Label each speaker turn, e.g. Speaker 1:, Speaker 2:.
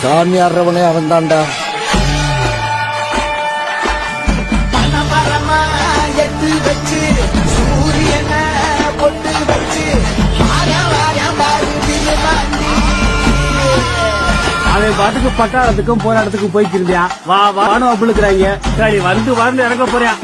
Speaker 1: சாமி ஆடுறவனே அவன் தான்டா.
Speaker 2: வச்சு சூரியன பொட்டு வச்சு அவன் பாட்டுக்கு பட்டாளத்துக்கும் போராட்டத்துக்கும் போய்க்கிருந்தியா. வா வானு அப்புளுக்குறாங்க. சரி வந்து இறங்க போறியா.